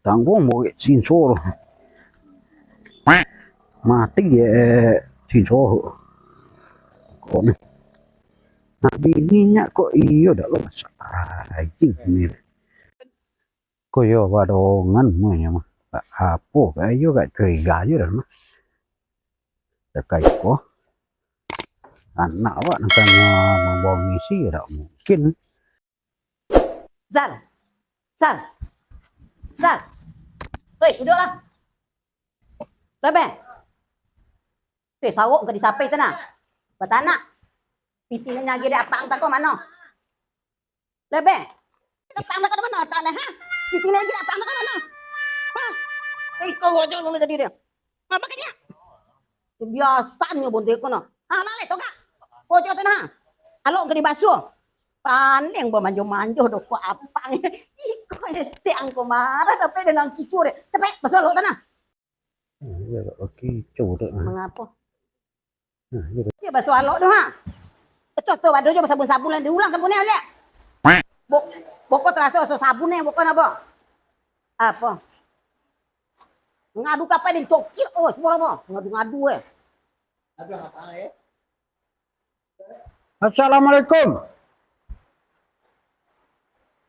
tanggung mau xin số rồi mati xin số còn bininya kok iyo dah lo anjing nih kok yo wadongan semuanya mah apa kayak gak curiga aja dah mah kayak kok anak awak nakanya membawa misi tak mungkin. Sal, hei duduklah. Lebe, sawuk ke disapai tanah, batanak. Piti nya lagi ada apa angkat kau mana? Lebe, apa angkat kau mana? Tanah ha? Piti nya lagi ada apa angkat kau mana? Hah? Kau wajah lu jadi dia. Apa kaya? Biasanya bontek kau no. Ah, lale toga. Wajah tanah. Alok ke di basuh. Pandeng bawa manjo-manjo dok kok apa? Iko ete angko marah tapi dengan kicur. Cepet basuh alok tanah. Ya kicur deh. Mengapa? Siapa basuh alok doh ha? Tuh baru aja sabun-sabun lah diulang sabunnya lihat. Boko terasa sabunnya bukan apa? Apa? Ngadu kapan di coki oh cuma apa? Ngadu Ngadu apa ya? Assalamualaikum.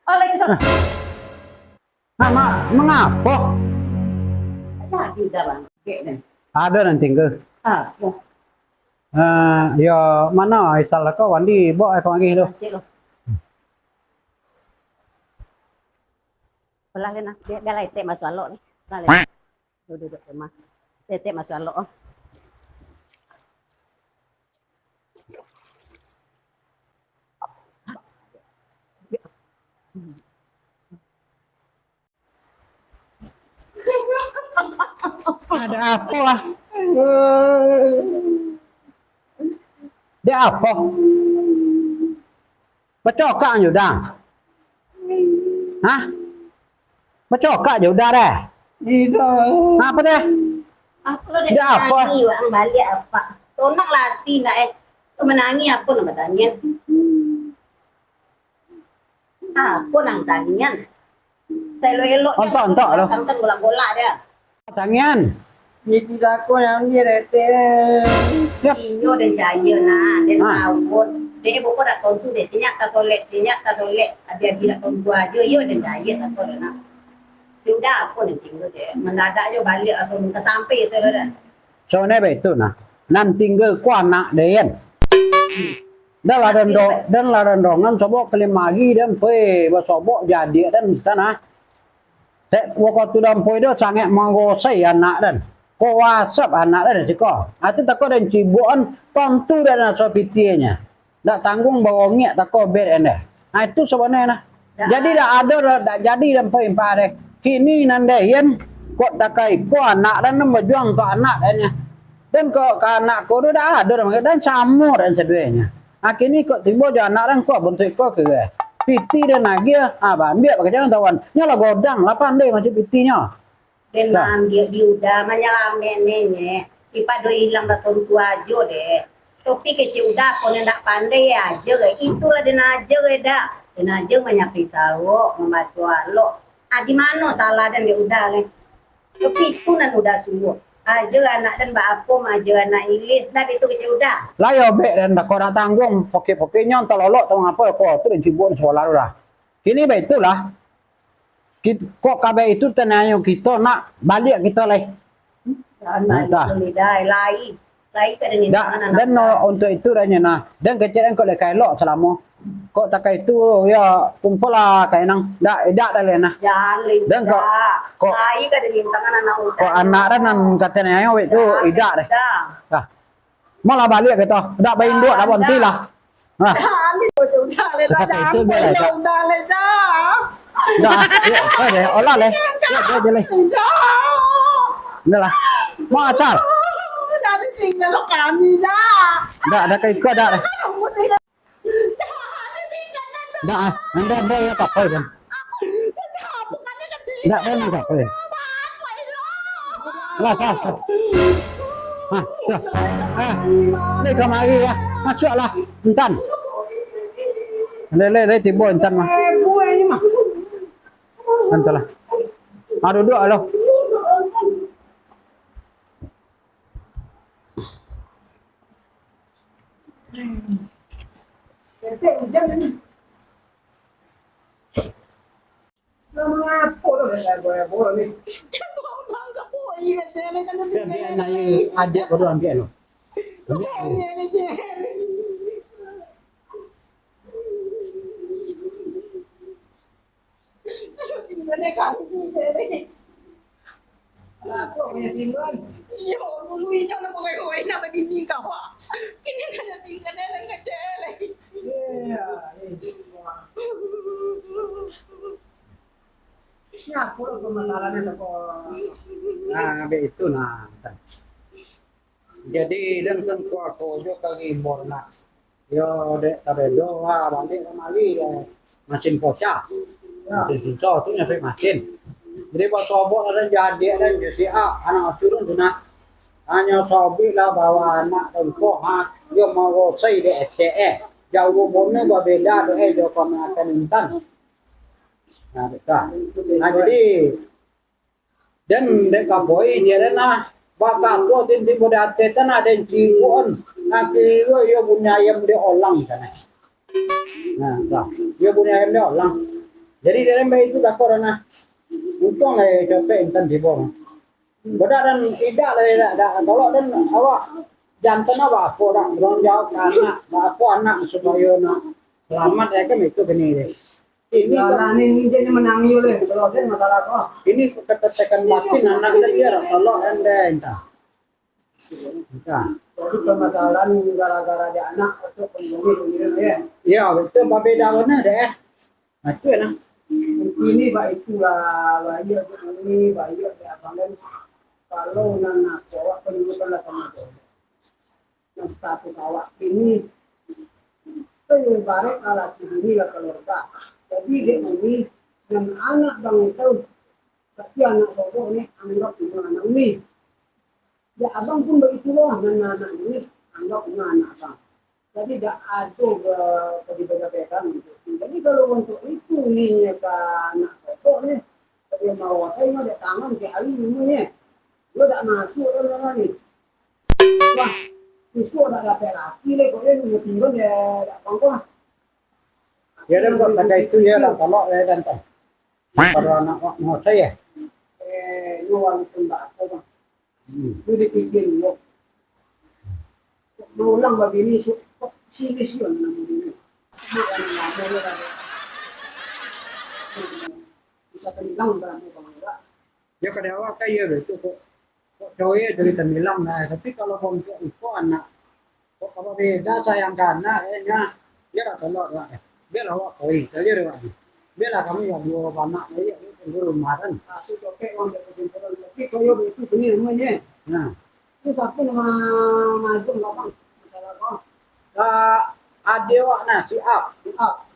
Waalaikumsalam. Mama, mengapa? Ada dalam Ada nanti ke? Apa? Ya mana asal kau wandi bawa kau lagi tu. Belah lena, dia lah teh masuk alok ni. Belah duduk rumah. Teh masuk alok. Ada apa lah? Dia apa? Bercokak je dah. Hah? Bercokak je udah dah. Tidak. Apa dia? Apa lo dia apa? Ang balik apa? Tonang latih nak Kau menangi apa nak bertanya? Apa nang tangian? Saya lo elok. Ontok lo. Kan golak-golak dia. Tangian. Jadi aku yang dia rete. Inyo dan jaya nah, dan awot. Dia bukan dah tontu deh, sinyak tak solek. Dia bila tontu aja, yo dan jaya tak tahu nah. Sudah apa nih tinggal deh. Mendadak aja balik asal ke sampai saudara. So ni betul nah. Nan tinggal ku anak dia. Dah lah rendongan sobok kelima lagi dan pui bersobok jadi dan tanah. Saya waktu tu dalam pui dia sangat menggosai anak dan. Ko WhatsApp anak dan siko. Atu takut dan cibuan tontu dan asopitinya. Tak tanggung bawangnya takut ber anda. Nah itu sebenarnya nah. Jadi dah ada dah jadi dan pui pare. Kini nandayan kok takai ko anak dan berjuang ke anak dannya. Dan kok ke anak ko dah ada dan samur dan seduanya. Akhirnya kok tiba je anak dan kok bentuk kok ke piti dan lagi ambil pakai jangan tawan. Nyala godang 8 deh macam pitinya. Dan dia udah menyelamen nenye. Ipa do hilang dah tontu aja deh. Tapi kecil udah pun hendak pandai aja. Itulah dan aja dah. Dan aja menyapi salwo, membasuh lo. Di mana salah dan dia udah leh. Tapi itu nan udah sungguh. Aja anak dan mbak Apom aja anak Ilis. Dan itu kecil udah. Lah yo be dan kau dah tanggung poke-pokenya telolok tahu apa kau tu dan cibuk sekolah dah. Kini betulah. Kok kabeh itu tenanyo kita nak balik kita leh. Anak lain ke dengan dan untuk itu dah nah. Dan kecil kau lekai elok selama kok tak itu ya kumpul lah kayak nang dak dah leh nah. Dan kok lain ke dengan tangan anak udah. Kok anak dan nan katanya itu idak deh. Dah. Malah balik kita. Dak bayin dua dah bonti lah. Nah. Udah le dah. Dah, ya, olah leh. Ya, leh. Dah lah. Mau acar. Jadi tinggal kami dah. Dah, ada keikut dah. Dah, anda boleh tak apa kan? Dah, boleh tak apa. Lah, sah. Ni kemari ya. Masuklah. Entan. Le tiba entan mah. Buah ini mah. Entahlah. Duduk loh. Ente hujan ini. Nama apa tuh ya bola nih? Bangga po, iya jere kan Dia naik adik baru ambil loh. Iya jere. Gimana kaki jere? Aku punya tinggal. Yo, dulu ini na pagay na magiging kawa. Kini ka na tinggal na lang ka jere. Iya, ini aku loh masalahnya tuh. Nah, ambil itu nah. Jadi dan kan aku jo kali borna. Yo dek tare doa balik kemari ya. Mesin poca. Mesin susah tuh nyampe mesin. Jadi pas sobok ada jadi dan jadi anak turun tuh nah. Hanya sobi lah bawa anak dan ha yo mau sei de SCE. Jauh bonnya berbeda doa jo kami akan intan. Nah, betul. Nah, jadi dan dek boy dia na baka to din di boda teta na den ciwon na kiyo yo punya ayam de olang sana. Nah, dah. Yo punya ayam de olang. Jadi dia mbak itu dah korona. Untung capek intan di bawah. Boda dan tidak ada kalau dan awak jantan apa apa dah belum jawab anak apa anak supaya nak selamat ya kan itu gini deh. Ini Jalanin ini menangi oleh terusin masalah kok. ini ketetekan batin anak dia kalau anda entah. Entah. Jadi permasalahan gara-gara dia anak atau pembunuh ya. Ya betul berbeda mana deh. Nah itu nah. Ini baik itulah bayi ini bayi ya abang kalau nana cowok pendidikan lah sama cowok. Yang status awak ini itu ibarat alat ini lah keluarga. Jadi dia ini yang anak bang itu tapi anak cowok ini anggap punya anak ini. Ya abang pun begitu loh dan anak ini anggap punya anak abang. Jadi tidak ada berbeda-bedakan gitu. Jadi kalau untuk itu nih ke anak cowok nih, dia mau saya mau dia tangan ke ali ini nih, lo tidak masuk orang nih. Wah, justru ada laki lagi kok dia tinggal dia tidak pangkuan. Ya dan buat kata itu ya lah kalau ya dan tak. Kalau anak mau saya. Lu wanita mbak apa bang? Lu dipikir lo. Berulang begini, sini sih yang namanya ini. Bisa tenggelam dalam bangga. Ya kada awak kaya itu kok cowok dari temilang nah tapi kalau untuk itu anak kok apa beda sayang karena nya ya lah kalau lah dia lah awak koi saja deh pak dia lah kami yang dua anak ya itu rumahan Aku pakai uang dari pinjaman, tapi kalau itu ini namanya. nah Itu siapa nama maju nggak bang? Masalah kok. ada awak nah si A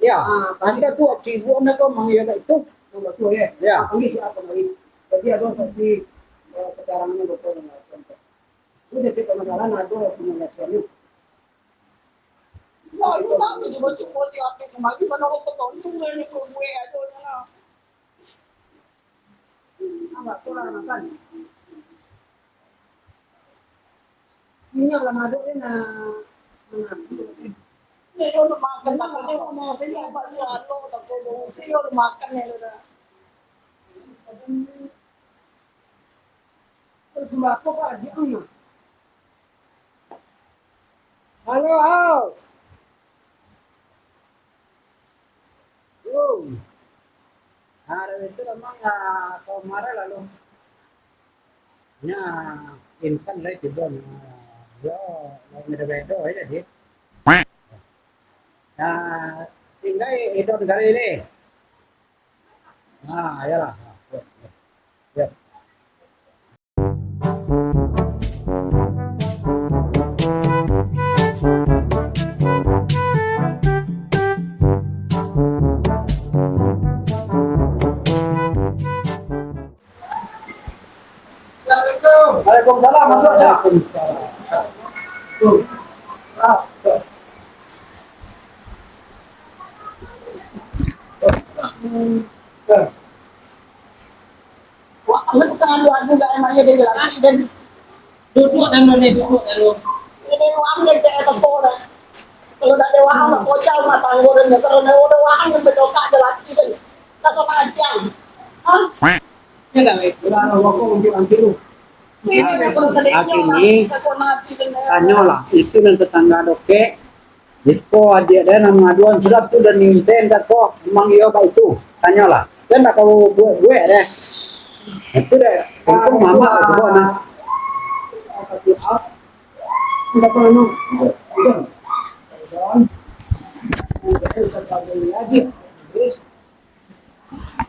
ya anda tuh cibu anda kok manggil itu Nomor dua ya. ya Panggil siapa lagi? Jadi ada saksi keterangannya betul nggak contoh. Itu jadi permasalahan ada penyelesaiannya. Nah, itu tahu juga cuma si Ate kemarin mana aku ketontung dari gue aja na. Enggak kurang makan. Ini yang ada ini Ini udah makan tak ada mau sini apa sih atau tak ada. Ini udah makan ya udah. terus sembako Pak di mana? halo halo hari itu memang kemarin lalu nya insan lah itu don yo beda beda aja sih nah tinggal itu kali ini nah ya lah ya Waalaikumsalam masuk ya. Tuh. Ah, tuh. Tuh. Wah, aku kecanduan juga emangnya dia bilang dan Duduk dan mana duduk lalu. ini uang yang kayak tepung dah. Kalau dah dewa nak kocau mata goreng dah. Kalau dah uang yang berdoa ada lagi kan. Langsung aja. Hah? Ya enggak baik. Udah aku untuk anti lu. Ini dah kalau tadi Ini aku nanti tanya lah, itu dan tetangga doke. Itu adik dia nama aduan sudah tuh dan ninten kok memang iya pak itu. Tanya lah. Dan nak kau gue deh. Itu deh. Itu mama itu nah. Kasih up. Enggak perlu. Udah. Udah sebagai lagi. Terus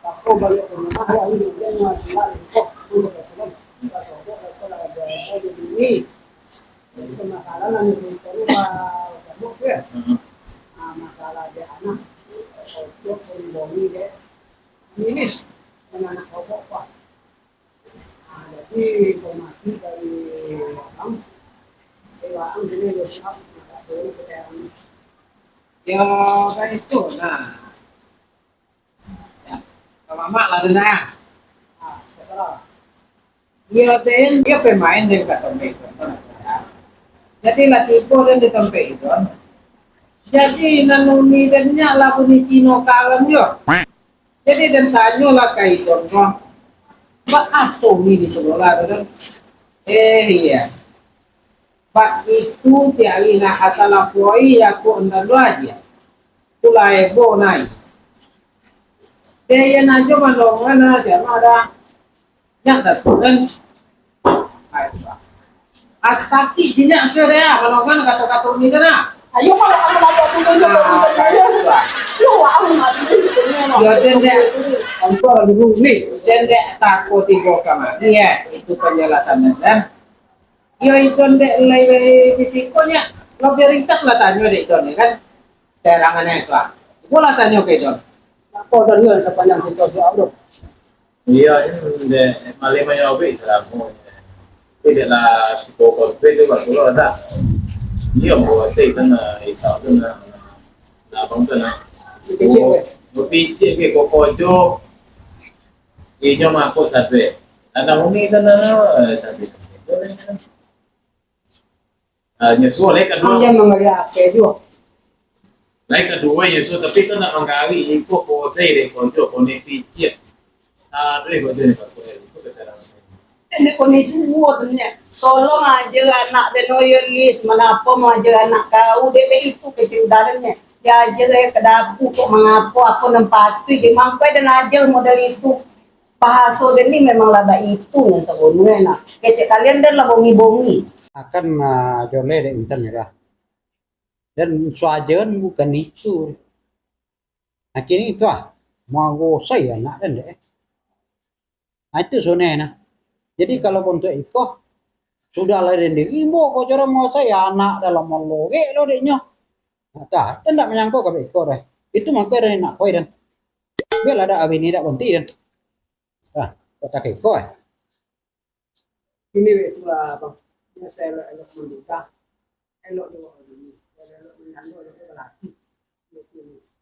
aku balik ke rumah ya ini dia masih kok udah kan. Kita coba kalau ada ini. Itu masalah nanti itu kamu ya. Nah, masalah dia anak untuk pembohongi dia. Ini dengan anak pokok pak. Nah, jadi informasi dari orang, orang jadi siap nggak boleh keterangan. Ya kan itu, nah, ya, mama lah dena. Nah, setelah dia pemain dari kata mereka. Jadi latih dan di tempat itu. Jadi nanuni dan nyala puni Cino kalam yo. Jadi dan tanyo lah kaiton ko. Ba aso ni di sekolah kan? Iya. Ba itu tiari na asala poi aku andalo aja. Tulai bo nai. Dia na jo malongan na jama ada. Nyata kan. Asaki jinak suara malongan kata-kata ni kana. ayo kalau kamu lagi aku tunjuk lu aku mati Ya dendek, engkau lagi nih, dendek takut tiga kamar. Iya, itu penjelasannya dan. Ya itu dendek lebih fisikonya, lebih ringkas lah tanya deh itu kan. Terangannya itu lah. Boleh tanya ke itu. Kau dan dia sepanjang situasi Allah. Iya, ini de malah menyobi selama tidak lah pokok itu betul ada. Iya, mau saya kena isau kena bangsa na. Berpikir ke kokojo, inyo mako sabe. Anak umi kena sabe. Nyusul lagi kedua. Dia mengelihat apa juga. Lagi kedua Yesus tapi kena menggali ikut ko saya deh kojo kone pikir. Ada kojo ni kojo itu keterangan. ini kondisi muatnya tolong aja anak denoyelis menapa mau aja anak kau DP itu kecil dalamnya dia aja ke dapur kok mengapo aku nempati di mampai dan aja model itu bahasa ini memang laba itu yang sebelumnya nah kecil kalian dan lah bongi-bongi Akan jole deh intan ya. Dan suajen bukan itu. Nah kini itu mau saya nak dan deh. Nah itu sonena. Jadi kalau untuk iko sudah lahir diri mau kau cara mau saya anak dalam mologe lo deknya. Nah, tak menyangkut ke iko deh. Itu makanya dari nak kau dan. Biar ada abis ini tak berhenti dan. Nah, kota iko Ini itulah bang. Ini saya elok menduga, elok juga ini, elok menyandung elok lagi.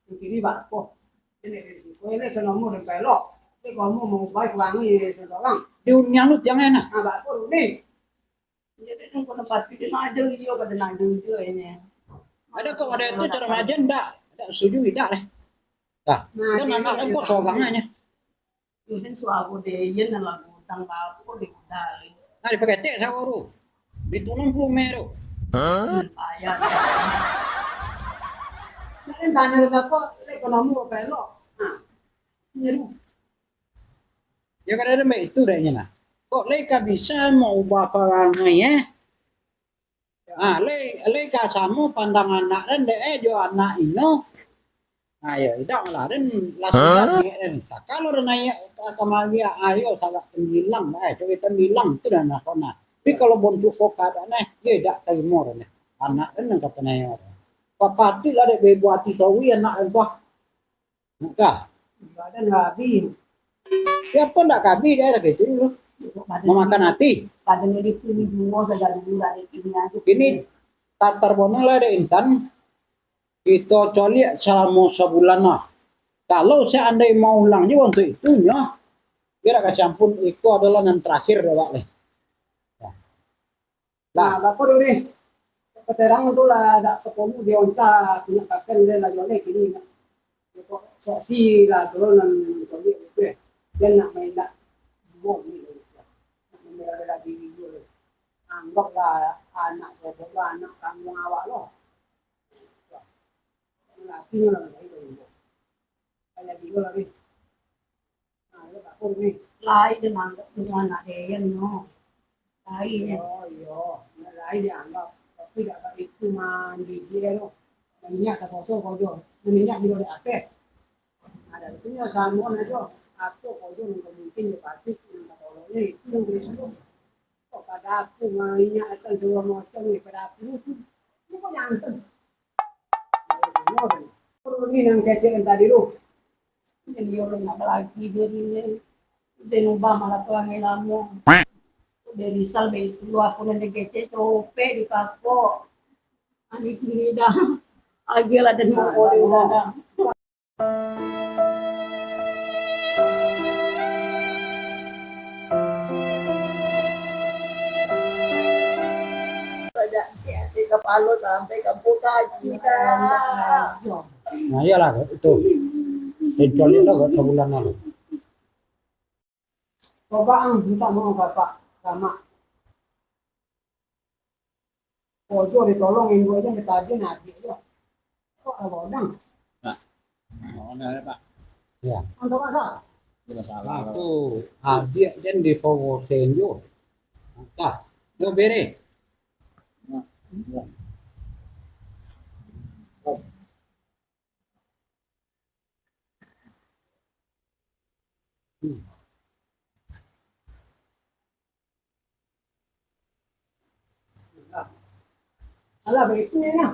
Ini kiri bak kok. Ini risiko ini kenapa dan pelok. Ini kamu mau baik wangi seorang. Dunia lu yang enak. Ah bak kok ini. jadi nunggu tempat itu aja iyo kada nanggung itu ini Ada kok ada itu cara majen enggak setuju tidak deh. Nah, dan anak kok sogangannya. Yun suago de yan na lang utang bago di udali. Nah, dipakai teh saya baru. Ditulung plumero. Ayan. Nah, tanya aku, ekonomi mau pelok. Ah, ini Ya kan ada itu dehnya nah. Kok leka bisa mau ubah perangai ya? Ah, leka sama pandang anak dan deh jo anak ino. Nah, ya tidak lah dan langsung dan tak kalau nanya kemarin ayo sangat tembilang coba kita bilang itu dan nakona. Tapi kalau bentuk kok ada nih, dia tidak terima nih. Anak dan yang kata nanya. Papati lah deh bebuati sawi anak apa? Enggak. ada nggak habis. Siapa ndak kabi dia gitu dulu. Memakan hati. Kadang ini pilih dua segala dulu dari ini aja. Ini tatar bonang lah ada intan. Kita coli selama sebulan lah. Kalau seandainya mau ulang juga untuk itu ya. Kira kasih ampun itu adalah yang terakhir ya Pak nih. Nah, bapak ini keterang itu lah ada ketemu di onta punya kakek dia lagi oleh kini sosi lah dulu nan kami itu dia nak main nak buang ni nak membela diri dulu anggaplah anak bobok lah anak kampung awak loh laki lah itu kayak gitu lagi nah itu bapak ini Lai dengan anak dia no. Lai ya. oh iya lain dianggap tapi tidak itu mandi dia loh minyak ke sosok kojo minyak di luar akeh ada itu ya samuan aja aku kojo mungkin ya pasti yang katolongnya itu yang berisiko kok pada aku mainnya akan semua macam nih pada aku itu ini kok nyanten ini yang kecil yang tadi lu Jadi orang nak lagi dia ni. Dia nubah malah tuan elamu. Dia risal be keluar pun ada gece cope di kako. Ani kini dah. Agil ada mau orang dah. Saja di kepala sampai kampung kaki dah. Nah iyalah itu. Kecuali itu gak sebulan lalu. coba minta mau bapak sama kojo ditolongin gue aja minta aja nanti aja kok ada bodang Mana Pak? Ya. untuk apa Tidak salah. Aku adik dan di Powosen yo. Nah, nggak bere. alah begitu ya nah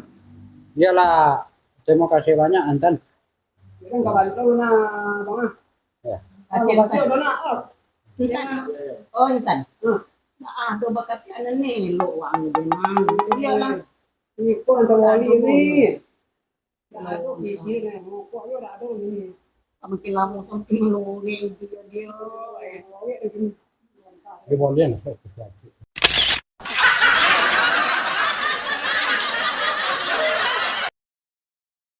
Iyalah, terima kasih banyak Anton. kita nggak balik dulu nah bang Ya. Kasih kasih Intan. udah nak Intan. Oh Intan. Nah, do bakat kanan ni lo wang dia mang. Dia lah. ini kok antara wali ini ya ada biji nih mau kok ya ada ini Makin lama sampai melungi dia dia. wali ini Di Bolden.